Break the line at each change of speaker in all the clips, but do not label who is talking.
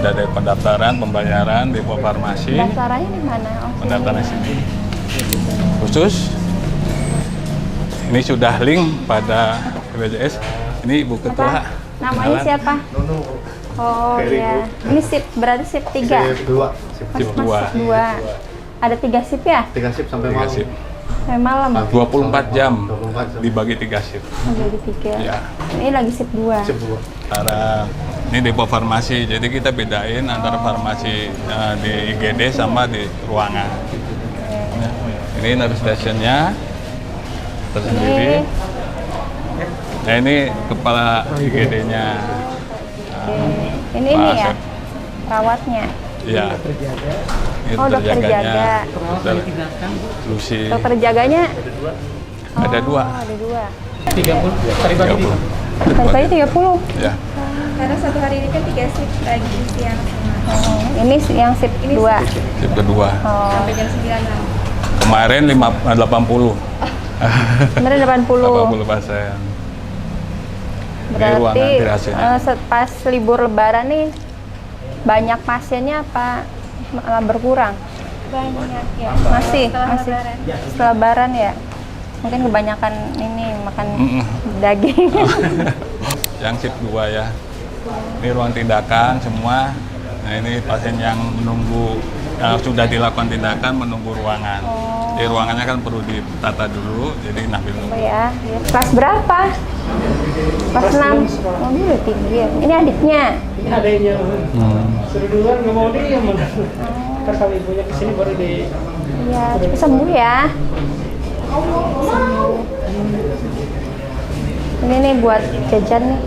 ada dari pendaftaran, pembayaran, depo farmasi.
Pendaftarannya di mana?
Pendaftaran di sini. Khusus ini sudah link pada BPJS. Ini Ibu Ketua.
Namanya siapa? Oh iya. Ini sip, berarti sip 3.
Sip 2.
Sip 2.
2. Ada 3 sip ya?
3 sip sampai
3
malam.
sip.
Sampai malam.
24 jam
24 jam.
dibagi 3 sip.
Jadi 3.
Ya.
Ini lagi sip 2.
Sip 2.
Ini depo farmasi, jadi kita bedain antara farmasi di IGD sama di ruangan. Ini nurse stationnya tersendiri. Nah ini kepala IGD-nya.
Ini ya, perawatnya.
Iya. Ini
Oh, dokter jaga.
Lucy.
Dokter jaganya
Ada 2.
ada 2.
30 hari pagi
30.
Pagi 30.
Ya.
Karena satu hari ini kan 3 shift pagi, siang, sama
Oh, ini yang sip 2.
Sip kedua.
Oh,
sampai jam 9 malam.
Kemarin 80.
bener 80.
80%. Ini ruangan
Berarti
dirahasiakan.
pas libur lebaran nih banyak pasiennya apa malah berkurang?
Banyak ya.
Masih,
Setelah
masih.
lebaran.
Setelah lebaran ya. Mungkin kebanyakan ini makan daging.
Yang sip 2 ya. Ini ruang tindakan semua. Nah ini pasien yang menunggu sudah dilakukan tindakan menunggu ruangan. Jadi ruangannya kan perlu ditata dulu, jadi ambil
Oh
dulu.
ya, kelas berapa? Kelas 6. Oh, ini udah tinggi ya. Ini adiknya.
ini adanya suruh duluan nggak mau dia mana ntar kalau ibunya kesini baru di
Iya, cepet sembuh ya. Ini nih buat jajan nih.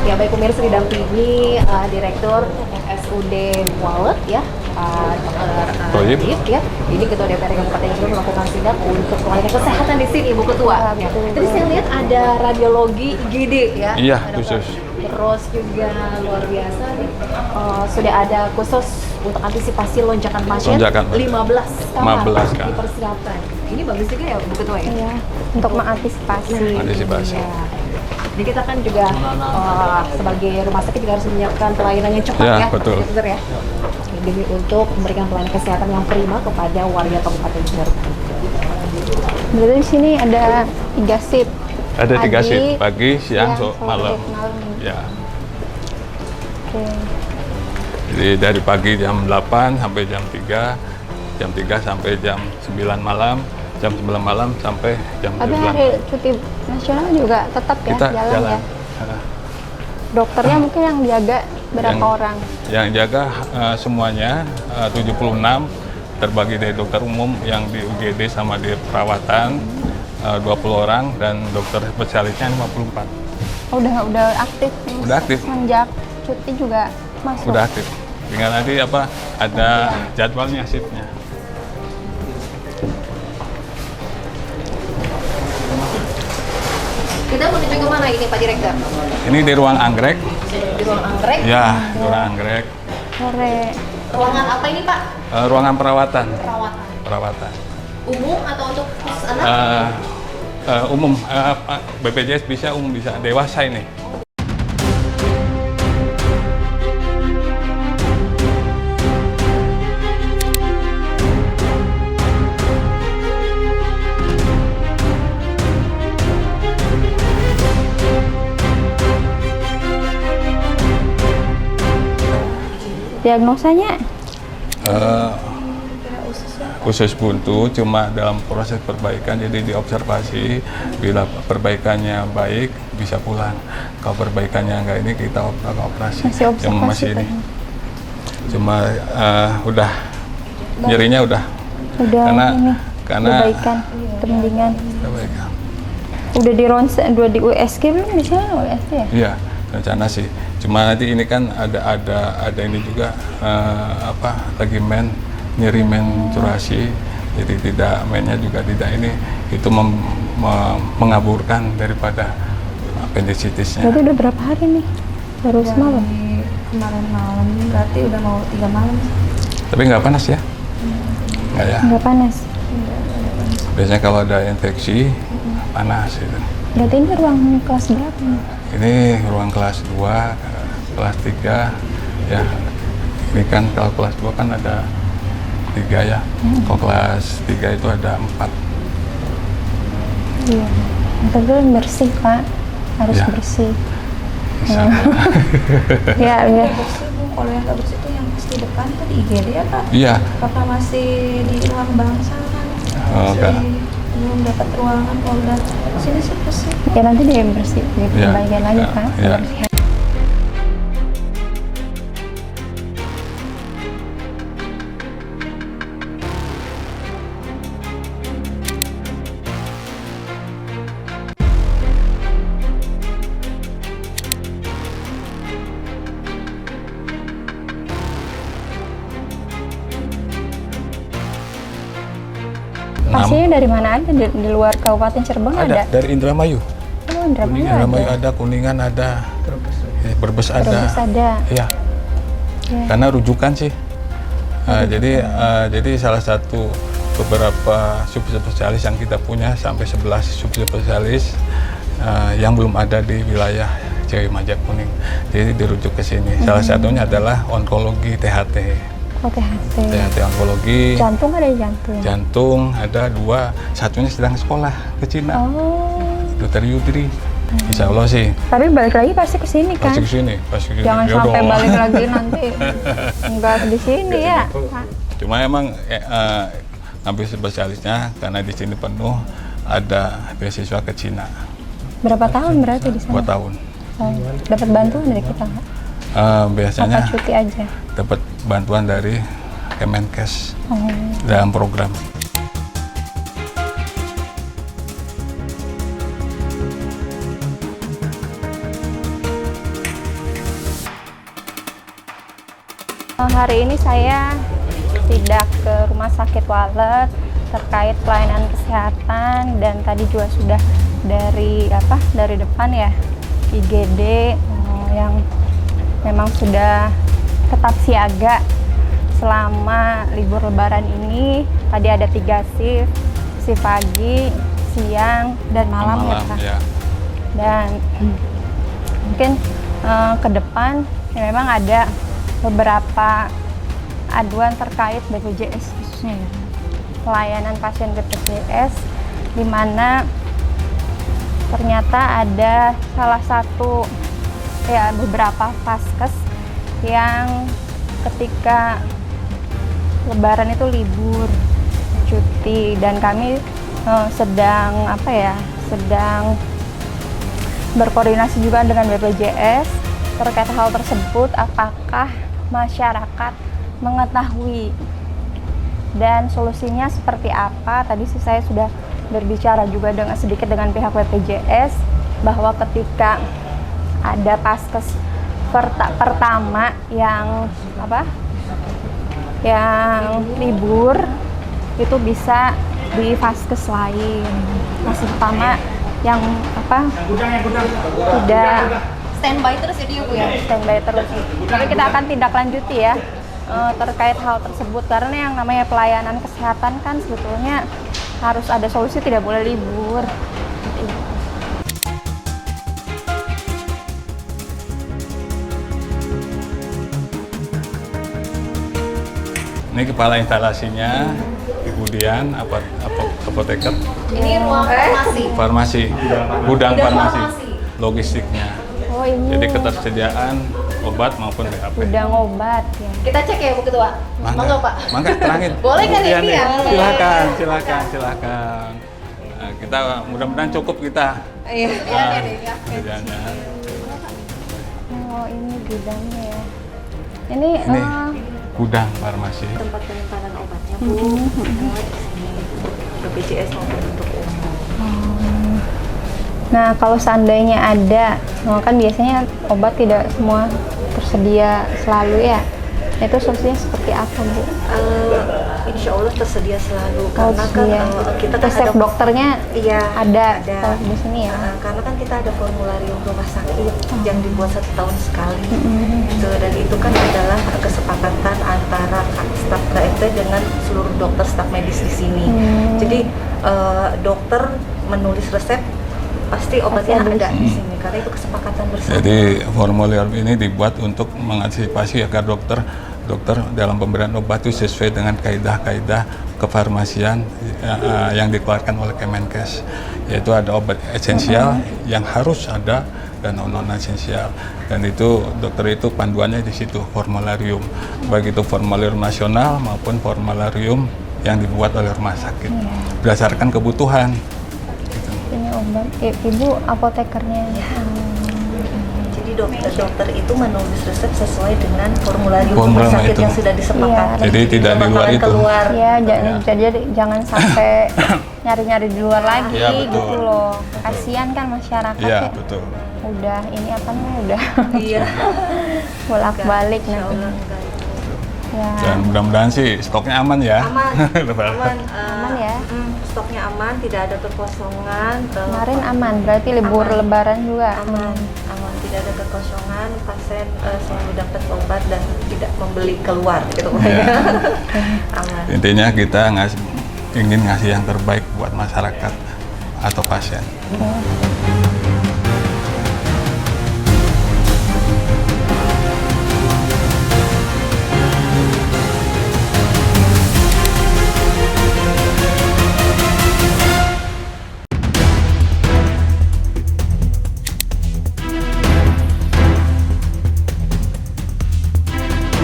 Ya baik pemirsa didampingi Direktur FSUD Walet ya, Dr.
Toyib.
Toyib ya. Ini Ketua DPRD Kabupaten Cirebon melakukan sidak untuk pelayanan kesehatan di sini Ibu Ketua. Ya. Tadi saya lihat ada radiologi IGD ya.
Iya,
Ada
khusus.
Terus juga luar biasa nih, sudah ada khusus untuk antisipasi lonjakan pasien.
Lonjakan.
15 kamar
15 kamar.
dipersiapkan. Ini bagus juga ya Bu Ketua ya.
Iya, untuk mengantisipasi.
Antisipasi.
Ya. Jadi kita kan juga sebagai rumah sakit juga harus menyiapkan pelayanan yang cepat
Ya,
ya,
betul.
dokter ya. Demi untuk memberikan pelayanan kesehatan yang prima kepada warga Kabupaten Cirebon.
Berarti di sini ada 3 shift.
Ada 3
Pagi,
shift, pagi, siang,
sore,
malam.
malam.
Ya.
Oke.
Jadi dari pagi jam 8 sampai jam 3, jam 3 sampai jam 9 malam, jam 9 malam sampai jam
Tapi
12.
hari cuti nasional juga tetap ya
Kita
jalan,
jalan.
ya. Dokternya mungkin yang jaga berapa orang?
Yang jaga semuanya 76 terbagi dari dokter umum yang di UGD sama di perawatan 20 orang dan dokter spesialisnya 54.
Oh, udah aktif.
Udah aktif.
Semenjak cuti juga masuk.
Udah aktif. Tinggal nanti ada jadwalnya shiftnya.
Kita menuju ke mana ini Pak Direktur?
Ini di ruang anggrek.
Di ruang anggrek.
Ya, di ruang anggrek.
Sore.
Ruangan apa ini Pak?
Ruangan perawatan.
Perawatan.
Perawatan.
Umum atau untuk khusus anak?
Umum, BPJS bisa, umum bisa, dewasa ini.
Diagnosanya
Khusus buntu, cuma dalam proses perbaikan, jadi diobservasi. Bila perbaikannya baik, bisa pulang. Kalau perbaikannya enggak, ini kita operasi.
masih observasi.
Cuma masih ini.
kan?
Cuma udah nyerinya udah.
Udah ini.
Karena
Perbaikan, mendingan.
perbaikan.
Udah di ronsen, udah di USG belum di sana USG ya?
Iya, rencana sih. Cuma nanti ini kan ada ini juga lagi nyeri menstruasi. Jadi tidak mainnya juga tidak ini, itu mengaburkan daripada appendicitisnya.
Berarti udah berapa hari nih? Baru semalam.
Kemarin malam, berarti udah mau 3 malam.
Tapi nggak panas ya? Nggak ya?
Nggak panas.
Biasanya kalau ada infeksi panas itu.
Berarti ini ruang kelas berapa nih?
Ini ruang kelas 2, kelas 3 ya. Ini kan kalau kelas 2 kan ada 3 ya. Kalau kelas 3 itu ada 4.
Iya. Tapi bersih Pak, harus
Ya.
bersih.
Bisa.
Ya, ya.
Bersih Bu, kalau yang nggak bersih itu yang di depan tuh di IGD ya Pak?
Iya.
Apakah masih di ruang bangsa kan?
Oh,
Masih
enggak.
belum dapat ruangan, kalau udah sini sih bersih.
Ya nanti dia bersih, diperbaikin lagi
Ya,
Pak.
ya.
Kebersihan. Pasiennya dari mana aja? Di luar Kabupaten Cirebon ada?
Dari Indramayu.
Oh, Indramayu
Indramayu
ada.
ada, Kuningan ada, Brebes ada.
Brebes ada.
Iya.
Ya.
Karena rujukan sih. Jadi salah satu beberapa subspesialis yang kita punya sampai 11 subspesialis yang belum ada di wilayah Ciawi Majak Kuning. Jadi dirujuk ke sini. Salah satunya adalah onkologi THT.
Oh, THT.
THT onkologi.
Jantung ada jantung.
Jantung ada 2, satunya sedang sekolah ke Cina.
Oh.
Dokter Yudri. Insya Allah sih
Tapi balik lagi pasti ke sini kan?
pasti ke sini, pasti ke sini.
Jangan
Ya
sampai
dong.
balik lagi nanti enggak di sini ya. Pak.
Cuma emang ngambil spesialisnya karena di sini penuh, ada beasiswa ke Cina
Berapa tahun berarti di sana?
2 tahun.
Oh, dapat bantuan dari kita nggak?
Biasanya
Apa cuti aja?
dapat bantuan dari Kemenkes
Oh.
dalam program.
Hari ini saya sidak ke Rumah Sakit Walet terkait pelayanan kesehatan, dan tadi juga sudah dari depan ya IGD yang memang sudah tetap siaga selama libur Lebaran ini. Tadi ada 3 shift pagi, siang, dan malam, ya Pak.
Ya.
Dan mungkin ke depan ya memang ada beberapa aduan terkait BPJS khususnya ya. Pelayanan pasien BPJS, di mana ternyata ada salah satu ya beberapa vaskes yang ketika Lebaran itu libur, cuti, dan kami sedang berkoordinasi juga dengan BPJS terkait hal tersebut. Apakah masyarakat mengetahui dan solusinya seperti apa? Tadi sih saya sudah berbicara juga sedikit dengan pihak BPJS bahwa ketika ada paskes pertama yang libur, itu bisa di vaskes lain. Masih pertama yang tidak
Standby terus ya dia Bu ya?
standby terus. Tapi kita akan tindak lanjuti ya terkait hal tersebut, karena yang namanya pelayanan kesehatan kan sebetulnya harus ada solusi, tidak boleh libur.
Ini kepala instalasinya, kemudian apoteker,
Ini ruang farmasi.
farmasi, gudang
Gudang
farmasi,
farmasi.
logistiknya.
Oh, ini
Jadi ketersediaan obat maupun BHP.
gudang obat ya.
Kita cek ya Bu Ketua. Mangga Pak.
Mangga terangin.
Boleh kan
Iya
ini
nih.
ya?
Silakan. Nah, kita mudah-mudahan cukup kita.
Iya.
Kerjanya.
Oh, ini gudangnya ya. Ini,
Ini gudang farmasi.
Tempat penyimpanan obatnya Bu. BPJS maupun untuk umum.
nah kalau seandainya ada, kan biasanya obat tidak semua tersedia selalu ya. Itu solusinya seperti apa, Bu?
Insya Allah tersedia selalu
Kalau
karena kan
dia
kita kan
resep
ada
dokternya
iya
ada kalau di sini ya.
karena kan kita ada formularium rumah sakit yang dibuat 1 tahun sekali gitu, dan itu kan adalah kesepakatan antara staf KMT dengan seluruh dokter staf medis di sini. Jadi dokter menulis resep pasti obatnya
Pasti ada
ada di sini karena itu kesepakatan bersama.
Jadi formulir ini dibuat untuk mengantisipasi agar dokter dalam pemberian obat itu sesuai dengan kaidah-kaidah kefarmasian yang dikeluarkan oleh Kemenkes, yaitu ada obat esensial yang harus ada dan non esensial, dan itu dokter itu panduannya di situ formularium, baik itu formularium nasional maupun formularium yang dibuat oleh rumah sakit berdasarkan kebutuhan.
Ini obat. Ibu apotekernya.
Jadi dokter itu menulis resep sesuai dengan formularium
Formula
rumah sakit
itu.
yang sudah disepakati.
Jadi tidak di luar itu.
Keluar.
Ya, jadi jangan sampai nyari-nyari di luar lagi
Iya, betul.
gitu loh. Kasihan kan masyarakat
Iya,
ya.
betul.
Udah ini apa namanya udah
Iya.
bolak-balik
Insya
nanti.
Allah enggak.
Ya.
Dan mudah-mudahan sih stoknya aman ya.
Aman, aman,
Aman ya?
Stoknya aman, tidak ada kekosongan.
Kemarin aman, berarti libur
Aman.
lebaran juga
aman, aman, tidak ada kekosongan. Pasien selalu dapat obat dan tidak membeli keluar gitu.
Iya.
Aman.
Intinya kita ingin ngasih yang terbaik buat masyarakat atau pasien.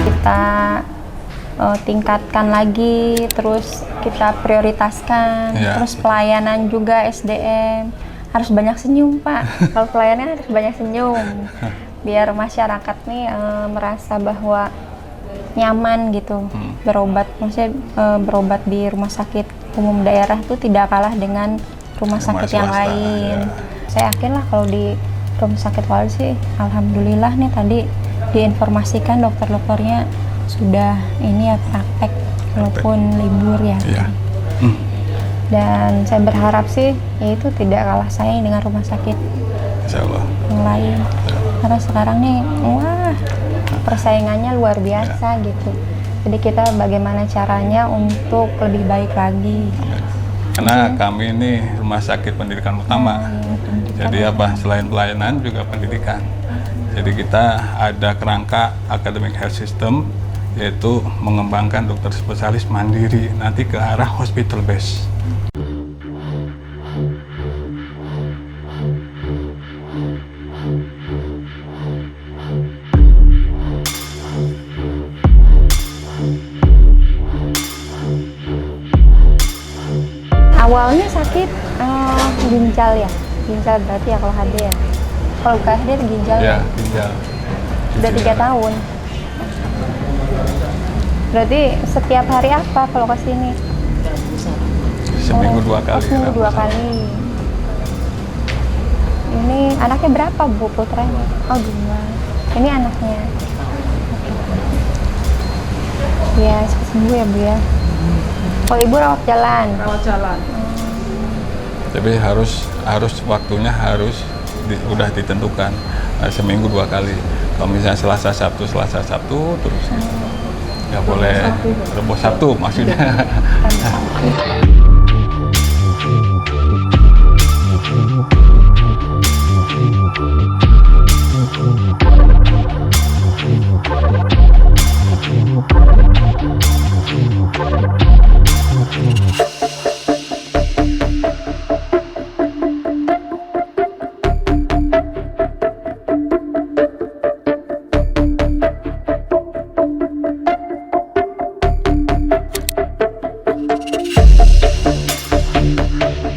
Kita tingkatkan lagi, terus kita prioritaskan,
Iya.
terus pelayanan juga SDM harus banyak senyum Pak. Kalau pelayanan harus banyak senyum, biar masyarakat nih merasa bahwa nyaman gitu berobat. Maksudnya berobat di rumah sakit umum daerah itu tidak kalah dengan rumah sakit yang
swasta,
lain.
ya.
Saya yakin lah kalau di rumah sakit Walid sih, alhamdulillah nih tadi diinformasikan dokter-dokternya sudah ini ya praktek walaupun libur ya.
Iya.
Dan saya berharap sih ya itu tidak kalah saing dengan rumah sakit
Insya Allah.
yang lain. Karena sekarang nih wah persaingannya luar biasa gitu. Jadi kita bagaimana caranya untuk lebih baik lagi.
Karena kami ini rumah sakit pendidikan utama. Jadi apa, selain pelayanan juga pendidikan. Jadi kita ada kerangka academic health system, yaitu mengembangkan dokter spesialis mandiri nanti ke arah hospital base.
Awalnya sakit ginjal ya, ginjal berarti ya kalau HD ya. Kalau bukan HD ginjal
Ya, ginjal.
udah 3 tahun. Berarti setiap hari apa kalau ke sini?
Seminggu 2 kali.
Seminggu 2 kali. Ini anaknya berapa Bu putranya? Oh 2. Ini anaknya. Ya cepat sembuh ya Bu ya. Kalau Ibu rawat jalan.
Tapi harus waktunya udah ditentukan. Seminggu 2 kali. Kalau misalnya Selasa Sabtu terus. Nggak boleh Rebo Sabtu maksudnya.